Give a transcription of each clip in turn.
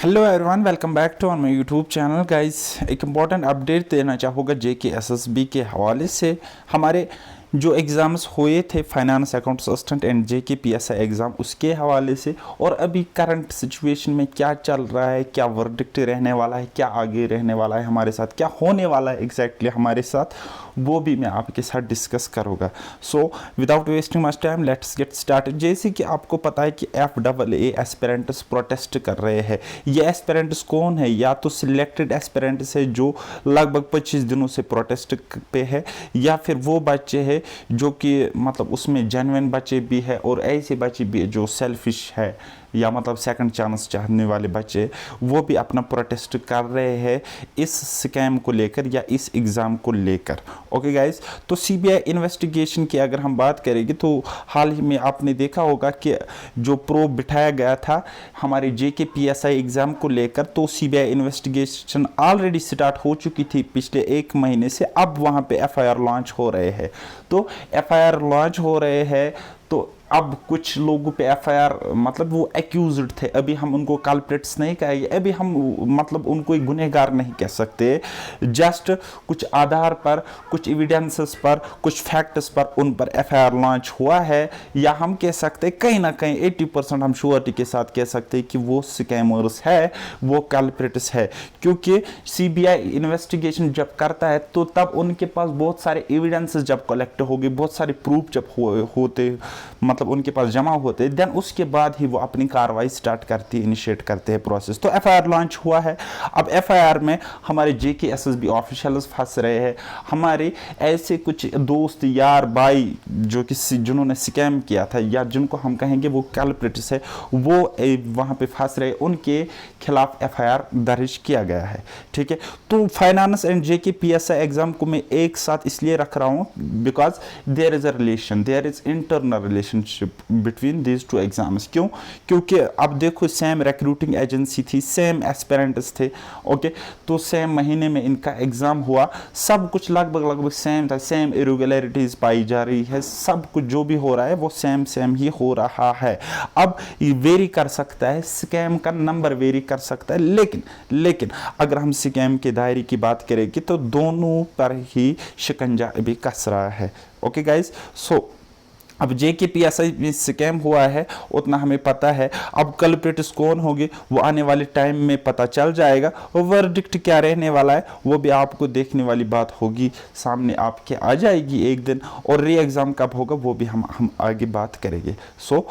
Hello everyone, welcome back to my YouTube channel. Guys, एक important update देना चाहूँगा जेके SSB के हवाले से। हमारे जो एग्ज़ाम्स हुए थे finance accounts assistant and JK PSI exam, उसके हवाले से और अभी करंट सिचुएशन में क्या चल रहा है, क्या वर्डिक्ट रहने वाला है, क्या आगे रहने वाला है हमारे साथ, क्या होने वाला है एग्जैक्टली हमारे साथ, वो भी मैं आपके साथ डिस्कस करूँगा। So without wasting much time let's get started. जैसे कि आपको पता है कि FAA एस्पिरेंट्स प्रोटेस्ट कर रहे हैं। ये एस्पिरेंट्स कौन है? या तो सिलेक्टेड एस्पिरेंट्स है जो लगभग 25 दिनों से प्रोटेस्ट पे है, या फिर वो बच्चे हैं जो कि मतलब उसमें जेन्युइन बच्चे भी है और ऐसे बच्चे भी है जो सेल्फिश है या मतलब सेकंड चांस चाहने वाले बच्चे, वो भी अपना प्रोटेस्ट कर रहे हैं इस स्कैम को लेकर या इस एग्ज़ाम को लेकर। ओके गाइस, तो सीबीआई इन्वेस्टिगेशन की अगर हम बात करेंगे तो हाल ही में आपने देखा होगा कि जो प्रोब बिठाया गया था हमारे जेके पीएसआई एग्ज़ाम को लेकर, तो सीबीआई इन्वेस्टिगेशन ऑलरेडी स्टार्ट हो चुकी थी पिछले 1 महीने से। अब वहाँ पे एफआईआर लॉन्च हो रहे हैं, तो एफआईआर लॉन्च हो रहे हैं तो अब कुछ लोगों पे एफआईआर मतलब वो एक्यूज्ड थे, अभी हम उनको कल्प्रिट्स नहीं कहेंगे, अभी हम मतलब उनको गुनहगार नहीं कह सकते। जस्ट कुछ आधार पर, कुछ एविडेंसेस पर, कुछ फैक्ट्स पर उन पर एफआईआर लॉन्च हुआ है, या हम कह सकते हैं कहीं ना कहीं 80% हम श्योरिटी के साथ कह सकते हैं कि वो स्कैमर्स है, वो कल्प्रिट्स है। क्योंकि सीबीआई इन्वेस्टिगेशन जब करता है तो तब उनके पास बहुत सारे एविडेंसेस जब कलेक्ट हो गए, बहुत सारे प्रूफ जब होते मतलब उनके पास जमा होते, देन उसके बाद ही वो अपनी कार्रवाई स्टार्ट करती है, इनिशिएट करते हैं प्रोसेस। तो एफआईआर लॉन्च हुआ है। अब एफआईआर में हमारे जेके एसएसबी ऑफिशियल्स फंस रहे हैं, हमारे ऐसे कुछ दोस्त यार भाई जो कि जिन्होंने स्कैम किया था या जिनको हम कहेंगे वो कल्प्रिट्स है, वो वहाँ पे फंस रहे, उनके खिलाफ एफआईआर दर्ज किया गया है। ठीक है, तो finance and JK PSI exam को मैं एक साथ इसलिए रख रहा हूँ because there is a relation, there is internal relationship between these two exams. क्यों? क्योंकि अब देखो सेम रिक्रूटिंग एजेंसी थी, सेम एस्पिरेंट्स थे। ओके, तो सेम महीने में इनका एग्जाम हुआ, सब कुछ लगभग सेम था, सेम इरेगुलरिटीज पाई जा रही है, सब कुछ जो भी हो रहा है वो सेम ही हो रहा है। अब ये वेरी कर सकता है, स्कैम का नंबर वेरी कर सकता है, लेकिन अगर हम स्कैम के दायरे की बात करेंगे तो दोनों पर ही शिकंजा अभी कस रहा है। ओके गाइस, सो अब जेके पीएसआई में स्कैम हुआ है उतना हमें पता है। अब कल्प्रिट्स कौन होंगे वो आने वाले टाइम में पता चल जाएगा, और वर्डिक्ट क्या रहने वाला है वो भी आपको देखने वाली बात होगी, सामने आपके आ जाएगी एक दिन। और री एग्ज़ाम कब होगा वो भी हम आगे बात करेंगे। सो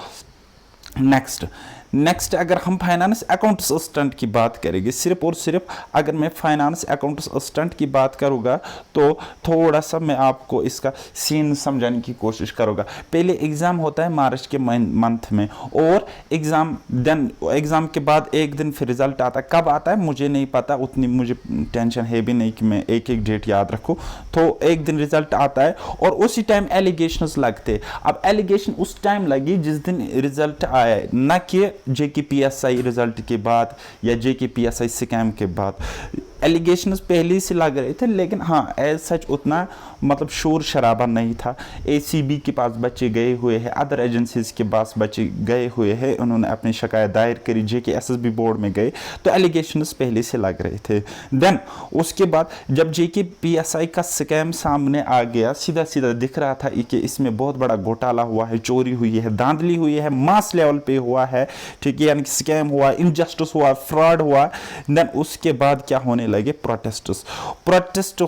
नेक्स्ट अगर हम फाइनेंस अकाउंट्स असिस्टेंट की बात करेंगे, सिर्फ और सिर्फ अगर मैं फाइनेंस अकाउंट्स असिस्टेंट की बात करूँगा तो थोड़ा सा मैं आपको इसका सीन समझाने की कोशिश करूँगा। पहले एग्ज़ाम होता है मार्च के मंथ में, और एग्ज़ाम के बाद एक दिन फिर रिजल्ट आता है। कब आता है मुझे नहीं पता, उतनी मुझे टेंशन है भी नहीं कि मैं एक डेट याद रखूँ। तो एक दिन रिजल्ट आता है और उसी टाइम एलिगेशंस लगते। अब एलिगेशन उस टाइम लगी जिस दिन रिजल्ट आया, न कि जेके पीएसआई रिजल्ट के बाद या जेके पीएसआई स्कैम के बाद। एलिगेशंस पहले से लग रहे थे, लेकिन हाँ एज सच उतना मतलब शोर शराबा नहीं था। एसीबी के पास बच्चे गए हुए हैं, अदर एजेंसीज के पास बच्चे गए हुए हैं, उन्होंने अपनी शिकायत दायर करी, जेके एसएसबी बोर्ड में गए, तो एलिगेशंस पहले से लग रहे थे। देन उसके बाद जब जेके पीएसआई का स्कैम सामने आ गया, सीधा सीधा दिख रहा था कि इसमें बहुत बड़ा घोटाला हुआ है, चोरी हुई है, धांधली हुई है, मास लेवल पे हुआ है। ठीक है, यानी कि स्कैम हुआ, इनजस्टिस हुआ, फ्रॉड हुआ। देन उसके बाद क्या होने लगे? प्रोटेस्ट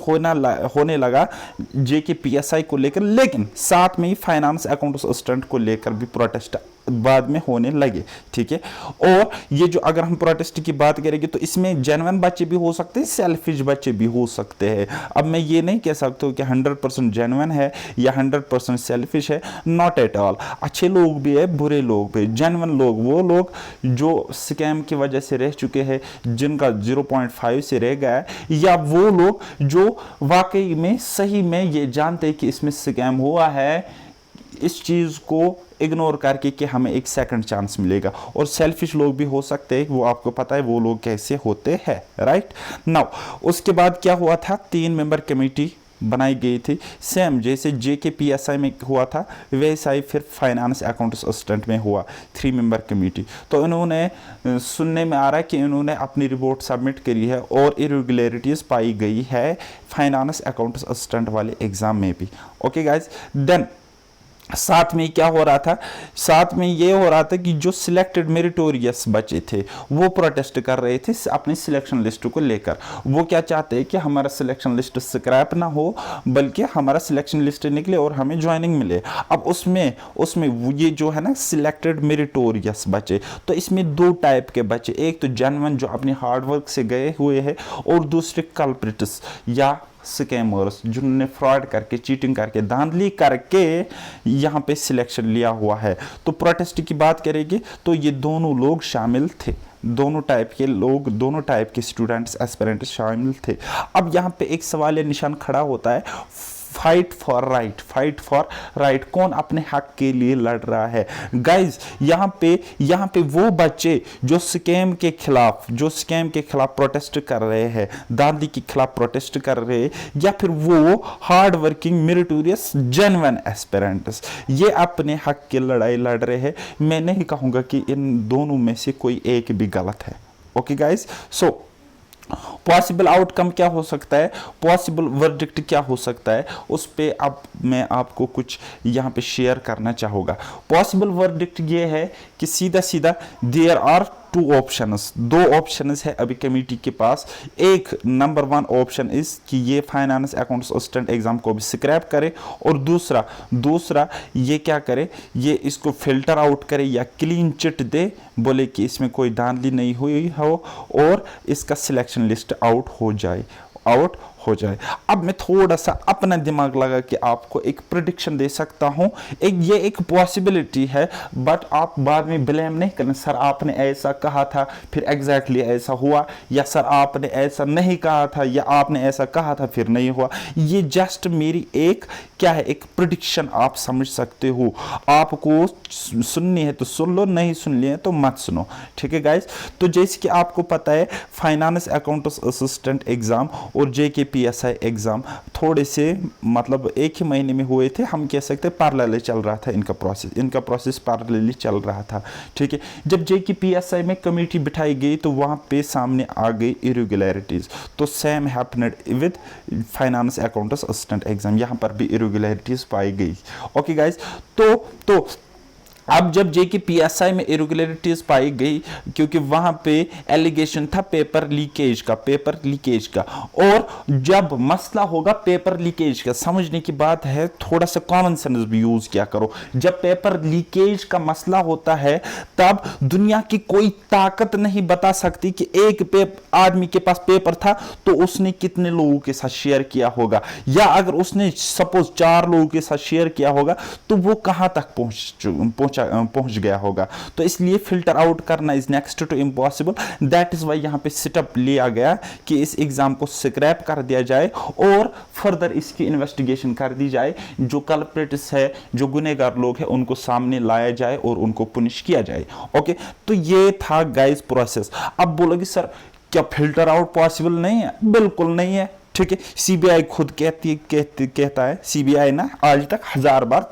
होने लगा जेके पीएसआई को लेकर, लेकिन साथ में ही फाइनेंस अकाउंट्स असिस्टेंट को लेकर भी प्रोटेस्ट बाद में होने लगे। ठीक है, और ये जो अगर हम प्रोटेस्ट की बात करेंगे तो इसमें जेन्युइन बच्चे भी हो सकते हैं, सेल्फिश बच्चे भी हो सकते हैं। अब मैं ये नहीं कह सकता हूँ कि 100% जेन्युइन है या 100% सेल्फिश है, नॉट एट ऑल। अच्छे लोग भी है, बुरे लोग भी। जेन्युइन लोग वो लोग जो स्कैम की वजह से रह चुके हैं, जिनका 0.5 से रह गया है, या वो लोग जो वाकई में सही में ये जानते हैं कि इसमें स्कैम हुआ है, इस चीज़ को इग्नोर करके कि हमें एक सेकंड चांस मिलेगा। और सेल्फिश लोग भी हो सकते हैं, वो आपको पता है वो लोग कैसे होते हैं, राइट नाउ। उसके बाद क्या हुआ था? 3 मेंबर कमेटी बनाई गई थी, सेम जैसे JKPSI में हुआ था वैसा ही फिर फाइनेंस अकाउंट्स असिस्टेंट में हुआ, 3 मेंबर कमेटी। तो इन्होंने सुनने में आ रहा है कि इन्होंने अपनी रिपोर्ट सबमिट करी है और इरेगुलरिटीज़ पाई गई है फाइनेंस अकाउंट्स असिस्टेंट वाले एग्ज़ाम में भी। ओके गाइज, देन साथ में क्या हो रहा था, साथ में ये हो रहा था कि जो सिलेक्टेड मेरिटोरियस बच्चे थे वो प्रोटेस्ट कर रहे थे अपनी सिलेक्शन लिस्ट को लेकर। वो क्या चाहते हैं कि हमारा सिलेक्शन लिस्ट स्क्रैप ना हो बल्कि हमारा सिलेक्शन लिस्ट निकले और हमें ज्वाइनिंग मिले। अब उसमें उसमें ये जो है ना सिलेक्टेड मेरिटोरियस बच्चे, तो इसमें 2 टाइप के बच्चे, एक तो जेन्युइन जो अपने हार्डवर्क से गए हुए हैं और दूसरे कल्प्रिट्स या स्कैमर्स जिन्होंने फ्रॉड करके, चीटिंग करके, धांधली करके यहाँ पे सिलेक्शन लिया हुआ है। तो प्रोटेस्ट की बात करेंगे तो ये दोनों लोग शामिल थे, दोनों टाइप के लोग, दोनों टाइप के स्टूडेंट्स एस्पिरेंट्स शामिल थे। अब यहाँ पे एक सवाल या निशान खड़ा होता है, fight for right, fight for right, कौन अपने हक के लिए लड़ रहा है। गाइज यहाँ पे वो बच्चे जो स्कैम के खिलाफ प्रोटेस्ट कर रहे हैं, दादी के खिलाफ प्रोटेस्ट कर रहे हैं, या फिर वो hard working meritorious genuine aspirants, ये अपने हक की लड़ाई लड़ रहे हैं। मैं नहीं कहूँगा कि इन दोनों में से कोई एक भी गलत है। Okay guys, so possible outcome क्या हो सकता है, पॉसिबल वर्डिक्ट क्या हो सकता है, उस पे अब मैं आपको कुछ यहाँ पे शेयर करना चाहूँगा। पॉसिबल वर्डिक्ट ये है कि सीधा सीधा देयर आर 2 ऑप्शंस, 2 ऑप्शंस है अभी कमेटी के पास। एक नंबर 1 ऑप्शन इस कि ये फाइनेंस अकाउंट्स असिस्टेंट एग्जाम को भी स्क्रैप करे, और दूसरा ये क्या करे, ये इसको फिल्टर आउट करे या क्लीन चिट दे, बोले कि इसमें कोई धांधली नहीं हुई हो और इसका सिलेक्शन लिस्ट आउट हो जाए। अब मैं थोड़ा सा अपना दिमाग लगा कि आपको एक प्रेडिक्शन दे सकता हूं, ये एक पॉसिबिलिटी है, बट आप बाद में ब्लेम नहीं करना, सर आपने ऐसा कहा था फिर एग्जैक्टली ऐसा हुआ, या सर आपने ऐसा नहीं कहा था या आपने ऐसा कहा था फिर नहीं हुआ। ये जस्ट मेरी एक क्या है, एक प्रेडिक्शन आप समझ सकते हो। आपको सुननी है तो सुन लो, नहीं सुननी है तो मत सुनो, ठीक है गाइस। तो जैसे कि आपको पता है फाइनेंस अकाउंट्स असिस्टेंट एग्जाम और JKPSI एग्जाम थोड़े से मतलब एक ही महीने में हुए थे, हम कह सकते हैं पैरेलल चल रहा था इनका प्रोसेस पैरेलली चल रहा था, ठीक है। जब JKPSI में कमेटी बिठाई गई तो वहां पे सामने आ गई इरेगुलरिटीज, तो same happened with finance accounts assistant exam, यहां पर भी इरेगुलरिटीज पाई गई। ओके गाइस, तो अब जब JKPSI में इरेगुलरिटीज पाई गई, क्योंकि वहां पे एलिगेशन था पेपर लीकेज का, और जब मसला होगा पेपर लीकेज का, समझने की बात है, थोड़ा सा कॉमन सेंस भी यूज किया करो। जब पेपर लीकेज का मसला होता है तब दुनिया की कोई ताकत नहीं बता सकती कि एक आदमी के पास पेपर था तो उसने कितने लोगों के साथ शेयर किया होगा, या अगर उसने सपोज 4 लोगों के साथ शेयर किया होगा तो वो कहां तक पहुंच गया होगा। तो इसलिए फिल्टर आउट करना is next to impossible. That is why यहां पे सेटअप लिया गया कि इस एग्जाम को स्क्रैप कर दिया जाए और फर्दर इसकी इन्वेस्टिगेशन कर दी जाए, जो कल्प्रिट्स है, जो गुनहगार लोग हैं, उनको सामने लाया जाए और उनको पुनिश किया जाए। ओके, तो ये था गाइस प्रोसेस। अब बोलोगे सर क्या फिल्टर आउट पॉसिबल नहीं है? बिल्कुल नहीं है, ठीक है। CBI खुद कहता है, CBI ना आज तक 1000 बार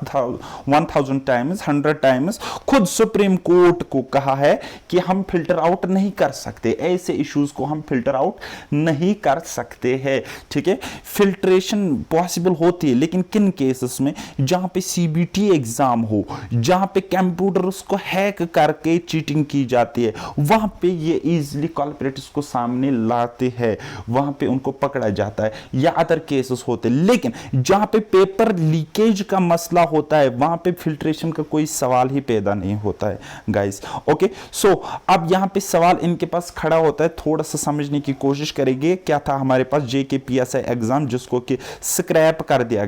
1000 टाइम्स 100 टाइम्स खुद सुप्रीम कोर्ट को कहा है कि हम फिल्टर आउट नहीं कर सकते, ऐसे इश्यूज को हम फिल्टर आउट नहीं कर सकते हैं, ठीक है। फिल्ट्रेशन पॉसिबल होती है लेकिन किन केसेस में, जहां पे CBT एग्जाम हो, जहां पे कंप्यूटर्स को हैक करके चीटिंग की जाती है, वहां पे ये इजीली कल्प्रिट्स को सामने लाते हैं, वहां पे उनको पकड़ा जाता है, या अदर केसेस होते हैं। लेकिन जहां पे पेपर लीकेज का मसला होता है वहां पे फिल्ट्रेशन का कोई सवाल ही पैदा नहीं होता है गाइस। ओके, सो अब यहां पे सवाल इनके पास खड़ा होता है, थोड़ा सा समझने की कोशिश करेंगे। क्या था हमारे पास JKPSI एग्जाम जिसको कि स्क्रैप कर दिया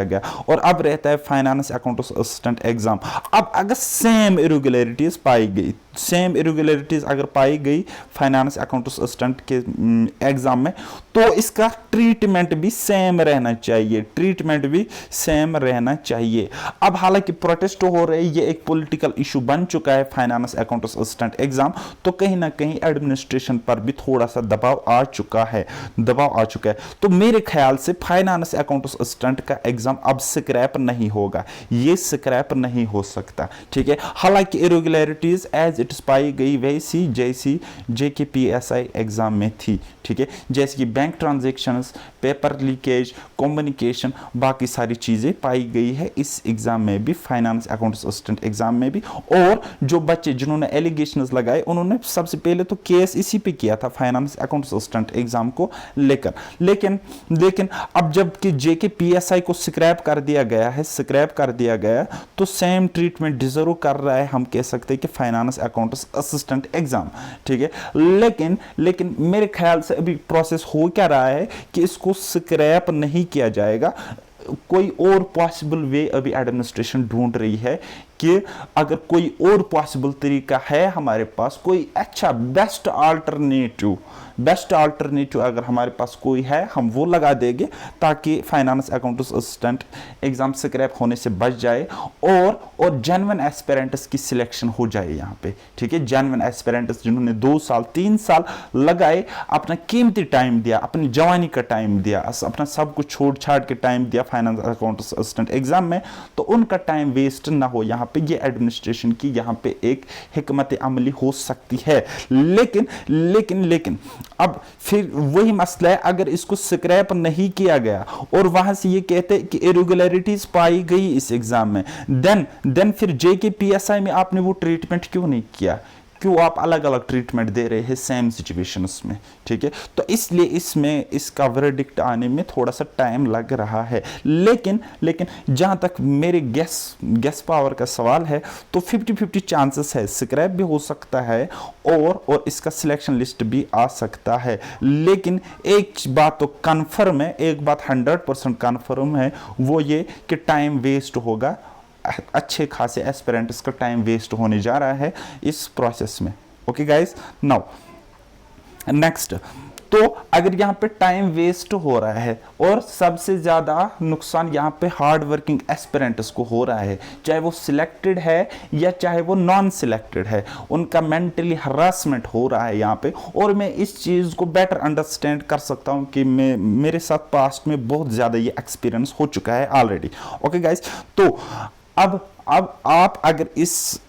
गया, और अब रहता है फाइनेंस अकाउंट्स असिस्टेंट एग्जाम। अब अगर सेम इरेगुलरिटीज पाई गई सेम इरेगुलरिटीज अगर पाई गई फाइनेंस अकाउंट्स असिस्टेंट के एग्जाम में, तो इसका ट्रीटमेंट भी सेम रहना चाहिए, ट्रीटमेंट भी सेम रहना चाहिए। अब हालांकि प्रोटेस्ट हो रही है, ये एक पॉलिटिकल इशू बन चुका है फाइनेंस अकाउंट्स असिस्टेंट एग्जाम, तो कहीं ना कहीं एडमिनिस्ट्रेशन पर भी थोड़ा सा दबाव आ चुका है, तो मेरे ख्याल से फाइनेंस अकाउंट्स असिस्टेंट का एग्जाम अब स्क्रैप नहीं होगा, ये स्क्रैप नहीं हो सकता, ठीक है। हालांकि इरेगुलरिटीज एज इट पाई गई वैसी जैसी JKPSI एग्जाम में थी, ठीक है, जैसे कि bank transactions, paper leakage, communication, बाकी सारी चीजें पाई गई है इस एग्जाम में भी, फाइनेंस अकाउंट्स असिस्टेंट एग्जाम में भी। और जो बच्चे जिन्होंने एलिगेशंस लगाए उन्होंने सबसे पहले तो केस इसी पे किया था फाइनेंस अकाउंट्स असिस्टेंट एग्जाम को लेकर, लेकिन अब जबकि JKPSI को स्क्रैप कर दिया गया, तो सेम ट्रीटमेंट डिजर्व कर रहा है, हम कह सकते हैं कि फाइनेंस अकाउंट्स असिस्टेंट एग्जाम, ठीक है। लेकिन मेरे ख्याल से अभी प्रोसेस हो क्या रहा है कि इसको स्क्रैप नहीं किया जाएगा, कोई और पॉसिबल वे अभी एडमिनिस्ट्रेशन ढूंढ रही है कि अगर कोई और पॉसिबल तरीका है हमारे पास, कोई अच्छा बेस्ट अल्टरनेटिव अगर हमारे पास कोई है, हम वो लगा देंगे ताकि finance accounts assistant exam scrap होने से बच जाए और जेन्युइन एस्पिरेंट्स की सिलेक्शन हो जाए यहाँ पे, ठीक है। जेन्युइन एस्पिरेंट्स जिन्होंने 2 साल 3 साल लगाए, अपना कीमती टाइम दिया, अपनी जवानी का टाइम दिया, अपना सब कुछ छोड़ छाड़ के टाइम दिया फाइनेंस अकाउंट्स असिस्टेंट एग्जाम में, तो उनका टाइम वेस्ट ना हो, यहाँ पे ये एडमिनिस्ट्रेशन की यहाँ पे एक हिकमत अमली हो सकती है। लेकिन अब फिर वही मसला है, अगर इसको स्क्रैप नहीं किया गया और वहां से ये कहते हैं कि इरेगुलरिटीज पाई गई इस एग्जाम में, देन फिर JKPSI में आपने वो ट्रीटमेंट क्यों नहीं किया, क्यों आप अलग अलग ट्रीटमेंट दे रहे हैं सेम सिचुएशंस में, ठीक है। तो इसलिए इसमें इसका वर्डिक्ट आने में थोड़ा सा टाइम लग रहा है, लेकिन जहां तक मेरे गेस पावर का सवाल है, तो 50-50 चांसेस है, स्क्रैप भी हो सकता है और इसका सिलेक्शन लिस्ट भी आ सकता है। लेकिन एक बात तो कन्फर्म है, एक बात 100% कन्फर्म है, वो ये कि टाइम वेस्ट होगा, अच्छे खासे एस्पिरेंट्स का टाइम वेस्ट होने जा रहा है इस प्रोसेस में। ओके गाइस, नाउ नेक्स्ट, तो अगर यहाँ पे टाइम वेस्ट हो रहा है और सबसे ज्यादा नुकसान यहाँ पे हार्ड वर्किंग एस्पिरेंट्स को हो रहा है, चाहे वो सिलेक्टेड है या चाहे वो नॉन सिलेक्टेड है, उनका मेंटली हरासमेंट हो रहा है यहाँ पे। और मैं इस चीज को बेटर अंडरस्टैंड कर सकता हूँ कि मेरे साथ पास्ट में बहुत ज्यादा ये एक्सपीरियंस हो चुका है ऑलरेडी। ओके गाइस, तो अब आप अगर इस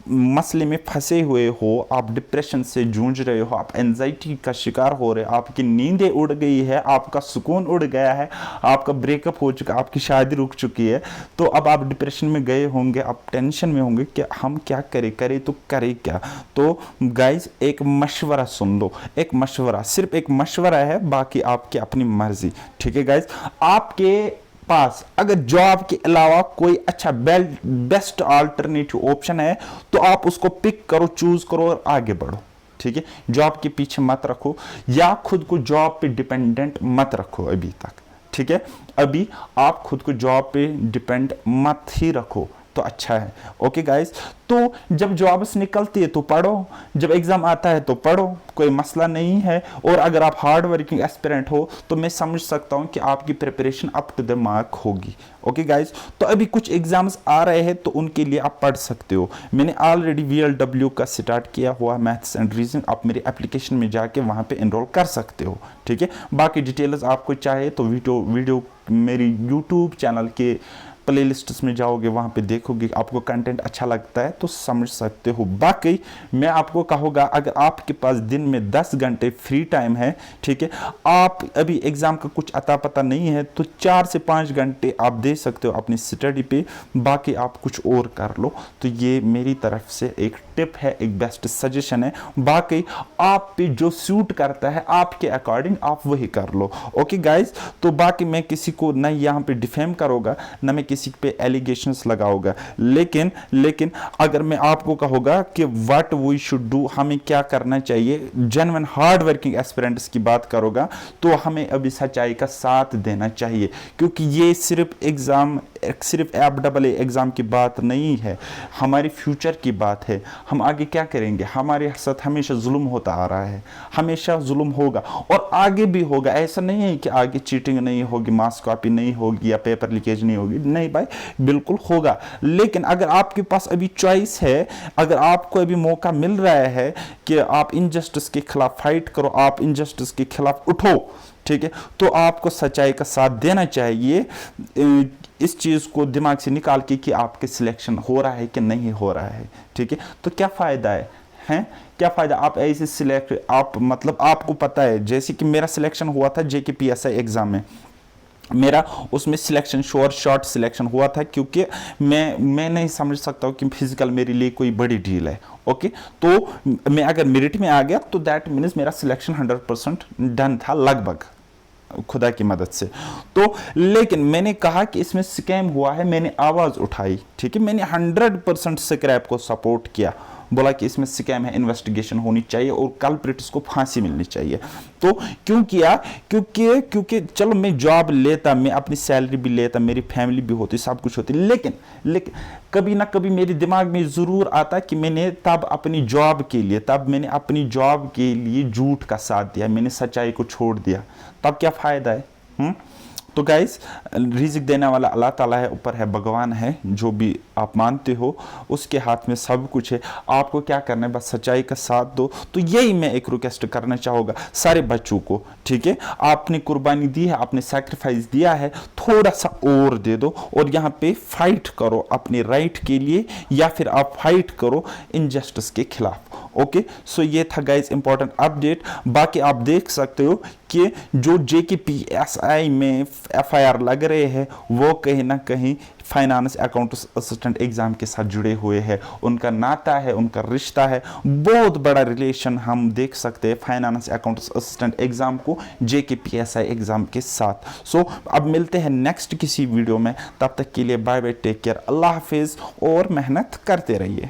मसले में फंसे हुए हो, आप डिप्रेशन से जूझ रहे हो, आप एंजाइटी का शिकार हो रहे हो, आपकी नींदें उड़ गई है, आपका सुकून उड़ गया है, आपका ब्रेकअप हो चुका, आपकी शादी रुक चुकी है, तो अब आप डिप्रेशन में गए होंगे, आप टेंशन में होंगे कि हम क्या करें तो करें क्या। तो गाइज एक मशवरा सुन लो, एक मशवरा, सिर्फ एक मशवरा है, बाकी आपकी अपनी मर्जी, ठीक है गाइज। आपके पास अगर जॉब के अलावा कोई अच्छा बेस्ट अल्टरनेटिव ऑप्शन है, तो आप उसको पिक करो, चूज करो और आगे बढ़ो, ठीक है। जॉब के पीछे मत रखो या खुद को जॉब पे डिपेंडेंट मत रखो अभी तक, ठीक है। अभी आप खुद को जॉब पे डिपेंड मत ही रखो तो अच्छा है। ओके गाइस, तो जब जॉब्स निकलती है तो पढ़ो, जब एग्जाम आता है तो पढ़ो, कोई मसला नहीं है। और अगर आप हार्ड वर्किंग एस्पिरेंट हो तो मैं समझ सकता हूं कि आपकी preparation up to the mark होगी। ओके गाइस, तो अभी कुछ एग्जाम्स आ रहे हैं तो उनके लिए आप पढ़ सकते हो। मैंने ऑलरेडी VLW का स्टार्ट किया हुआ मैथ्स एंड रीजनिंग, आप मेरी एप्लीकेशन में जाके वहां पे एनरोल कर सकते हो, ठीक है। बाकी डिटेल्स आपको चाहे तो वीडियो मेरी यूट्यूब चैनल के प्लेलिस्ट्स में जाओगे, वहां पे देखोगे, आपको कंटेंट अच्छा लगता है तो समझ सकते हो। बाकी मैं आपको कहूँगा, अगर आपके पास दिन में 10 घंटे फ्री टाइम है, ठीक है, आप अभी एग्जाम का कुछ अता पता नहीं है, तो 4 से 5 घंटे आप दे सकते हो अपनी स्टडी पे, बाकी आप कुछ और कर लो। तो ये मेरी तरफ से एक टिप है, एक बेस्ट सजेशन है। बाकी आप पे जो सूट करता है आपके अकॉर्डिंग आप वही कर लो। ओके गाइज, तो बाकी मैं किसी को न यहाँ पे डिफेम करूँगा, न मैं किसी पे एलिगेशंस लगाऊंगा, लेकिन अगर मैं आपको कहूँगा कि व्हाट वी शुड डू, हमें क्या करना चाहिए, जेन्युइन हार्ड वर्किंग एस्पिरेंट्स की बात करूँगा, तो हमें अभी सच्चाई का साथ देना चाहिए, क्योंकि ये सिर्फ एग्जाम, सिर्फ FAA एग्जाम की बात नहीं है, हमारी फ्यूचर की बात है, हम आगे क्या करेंगे? हमारे साथ हमेशा जुल्म होता आ रहा है, हमेशा जुल्म होगा और आगे भी होगा। ऐसा नहीं है कि आगे चीटिंग नहीं होगी, मास कॉपी नहीं होगी या पेपर लीकेज नहीं होगी, नहीं भाई, बिल्कुल होगा। लेकिन अगर आपके पास अभी चॉइस है, अगर आपको अभी मौका मिल रहा है कि आप इनजस्टिस के खिलाफ फाइट करो, आप इनजस्टिस के खिलाफ उठो, ठीक है, तो आपको सच्चाई का साथ देना चाहिए। इस चीज़ को दिमाग से निकाल के कि आपके सिलेक्शन हो रहा है कि नहीं हो रहा है, ठीक है। तो क्या फ़ायदा है, हैं? क्या फ़ायदा? आप ऐसे सिलेक्ट, आप मतलब आपको पता है, जैसे कि मेरा सिलेक्शन हुआ था जेके पीएसआई एग्ज़ाम में, मेरा उसमें सिलेक्शन शॉर्ट सिलेक्शन हुआ था, क्योंकि मैं नहीं समझ सकता हूँ कि फिजिकल मेरे लिए कोई बड़ी डील है। ओके, तो मैं अगर मेरिट में आ गया तो दैट मीन्स मेरा सिलेक्शन 100% डन था लगभग, खुदा की मदद से। तो लेकिन मैंने कहा कि इसमें स्कैम हुआ है, मैंने आवाज़ उठाई, ठीक है, मैंने 100% स्क्रैप को सपोर्ट किया, बोला कि इसमें स्कैम है, इन्वेस्टिगेशन होनी चाहिए और कल्प्रिट्स को फांसी मिलनी चाहिए। तो क्यों किया? क्योंकि चलो मैं जॉब लेता, मैं अपनी सैलरी भी लेता, मेरी फैमिली भी होती, सब कुछ होती, लेकिन कभी ना कभी मेरे दिमाग में ज़रूर आता कि मैंने तब अपनी जॉब के लिए झूठ का साथ दिया, मैंने सच्चाई को छोड़ दिया, तब क्या फ़ायदा है? तो गाइस, रिज़्क देने वाला अल्लाह ताला है, ऊपर है भगवान है, जो भी आप मानते हो उसके हाथ में सब कुछ है। आपको क्या करना है? बस सच्चाई का साथ दो। तो यही मैं एक रिक्वेस्ट करना चाहूँगा सारे बच्चों को, ठीक है, आपने कुर्बानी दी है, आपने सैक्रिफाइस दिया है, थोड़ा सा और दे दो और यहाँ पे फाइट करो अपने राइट के लिए, या फिर आप फाइट करो इनजस्टिस के खिलाफ। ओके, सो ये था गाइस इंपॉर्टेंट अपडेट। बाकी आप देख सकते हो कि जो JKPSI में FIR लग रहे हैं वो कहीं ना कहीं फाइनेंस अकाउंट्स असिस्टेंट एग्ज़ाम के साथ जुड़े हुए हैं, उनका नाता है, उनका रिश्ता है, बहुत बड़ा रिलेशन हम देख सकते हैं फाइनेंस अकाउंट्स असिस्टेंट एग्ज़ाम को JKPSI एग्ज़ाम के साथ। सो अब मिलते हैं नेक्स्ट किसी वीडियो में, तब तक के लिए बाय बाय, टेक केयर, अल्लाह हाफिज़ और मेहनत करते रहिए।